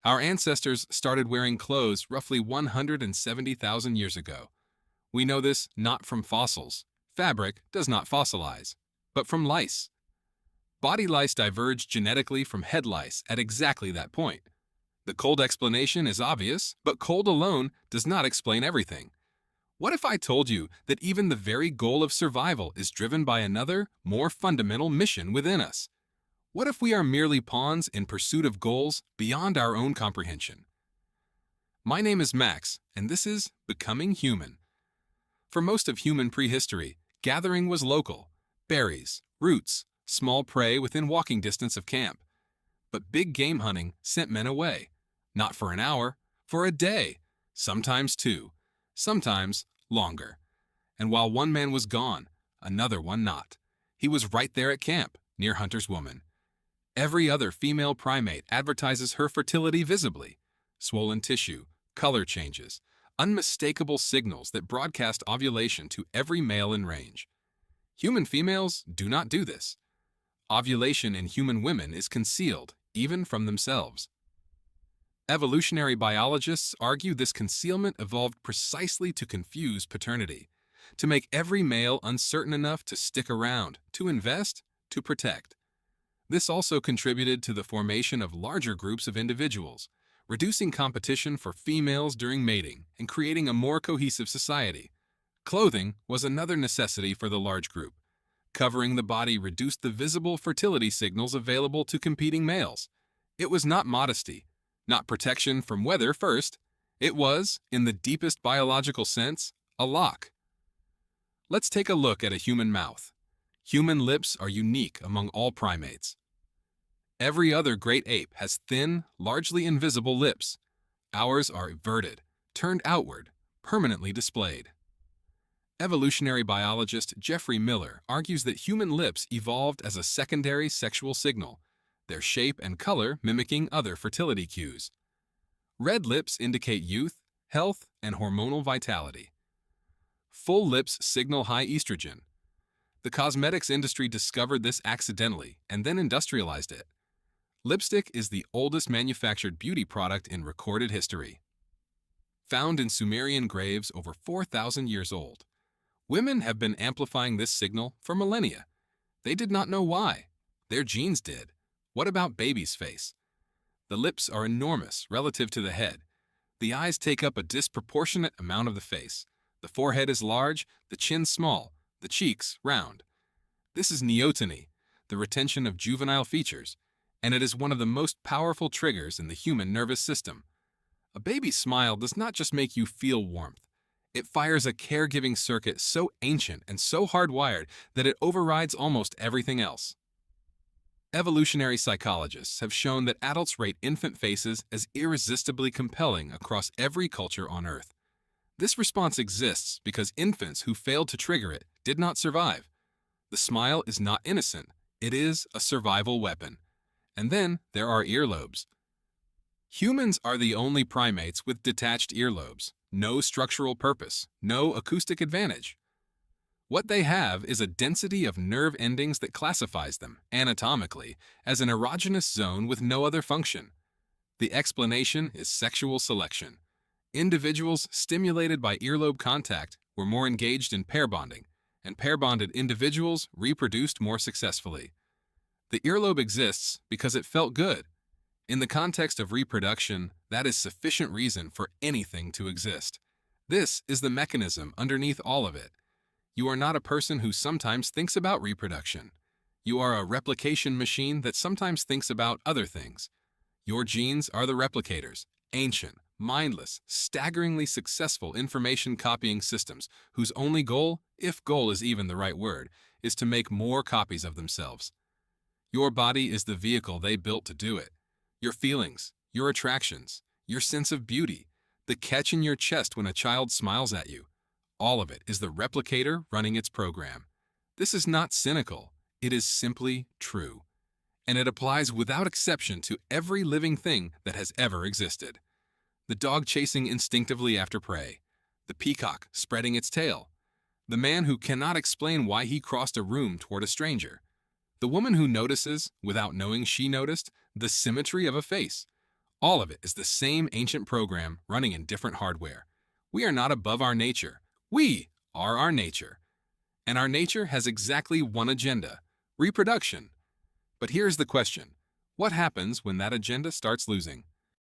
Our ancestors started wearing clothes roughly 170,000 years ago. We know this not from fossils. Fabric does not fossilize, but from lice. Body lice diverge genetically from head lice at exactly that point. The cold explanation is obvious, but cold alone does not explain everything. What if I told you that even the very goal of survival is driven by another, more fundamental mission within us? What if we are merely pawns in pursuit of goals beyond our own comprehension? My name is Max, and this is Becoming Human. For most of human prehistory, gathering was local: berries, roots, small prey within walking distance of camp. But big game hunting sent men away, not for an hour, for a day, sometimes two, sometimes longer. And while one man was gone, another one not. He was right there at camp, near Hunter's woman. Every other female primate advertises her fertility visibly: swollen tissue, color changes, unmistakable signals that broadcast ovulation to every male in range. Human females do not do this. Ovulation in human women is concealed, even from themselves. Evolutionary biologists argue this concealment evolved precisely to confuse paternity, to make every male uncertain enough to stick around, to invest, to protect. This also contributed to the formation of larger groups of individuals, reducing competition for females during mating and creating a more cohesive society. Clothing was another necessity for the large group. Covering the body reduced the visible fertility signals available to competing males. It was not modesty, not protection from weather first. It was, in the deepest biological sense, a lock. Let's take a look at a human mouth. Human lips are unique among all primates. Every other great ape has thin, largely invisible lips. Ours are everted, turned outward, permanently displayed. Evolutionary biologist Jeffrey Miller argues that human lips evolved as a secondary sexual signal, their shape and color mimicking other fertility cues. Red lips indicate youth, health, and hormonal vitality. Full lips signal high estrogen. The cosmetics industry discovered this accidentally and then industrialized it. Lipstick is the oldest manufactured beauty product in recorded history. Found in Sumerian graves over 4,000 years old. Women have been amplifying this signal for millennia. They did not know why. Their genes did. What about baby's face? The lips are enormous relative to the head. The eyes take up a disproportionate amount of the face. The forehead is large, the chin small, the cheeks round. This is neoteny, the retention of juvenile features, and it is one of the most powerful triggers in the human nervous system. A baby's smile does not just make you feel warmth. It fires a caregiving circuit so ancient and so hardwired that it overrides almost everything else. Evolutionary psychologists have shown that adults rate infant faces as irresistibly compelling across every culture on Earth. This response exists because infants who failed to trigger it did not survive. The smile is not innocent, it is a survival weapon. And then there are earlobes. Humans are the only primates with detached earlobes. No structural purpose, no acoustic advantage. What they have is a density of nerve endings that classifies them, anatomically, as an erogenous zone with no other function. The explanation is sexual selection. Individuals stimulated by earlobe contact were more engaged in pair bonding, and pair-bonded individuals reproduced more successfully. The earlobe exists because it felt good. In the context of reproduction, that is sufficient reason for anything to exist. This is the mechanism underneath all of it. You are not a person who sometimes thinks about reproduction. You are a replication machine that sometimes thinks about other things. Your genes are the replicators, ancient, mindless, staggeringly successful information copying systems whose only goal, if goal is even the right word, is to make more copies of themselves. Your body is the vehicle they built to do it. Your feelings, your attractions, your sense of beauty, the catch in your chest when a child smiles at you, all of it is the replicator running its program. This is not cynical, it is simply true. And it applies without exception to every living thing that has ever existed. The dog chasing instinctively after prey, the peacock spreading its tail, the man who cannot explain why he crossed a room toward a stranger, the woman who notices, without knowing she noticed, the symmetry of a face. All of it is the same ancient program running in different hardware. We are not above our nature. We are our nature. And our nature has exactly one agenda: reproduction. But here's the question: what happens when that agenda starts losing?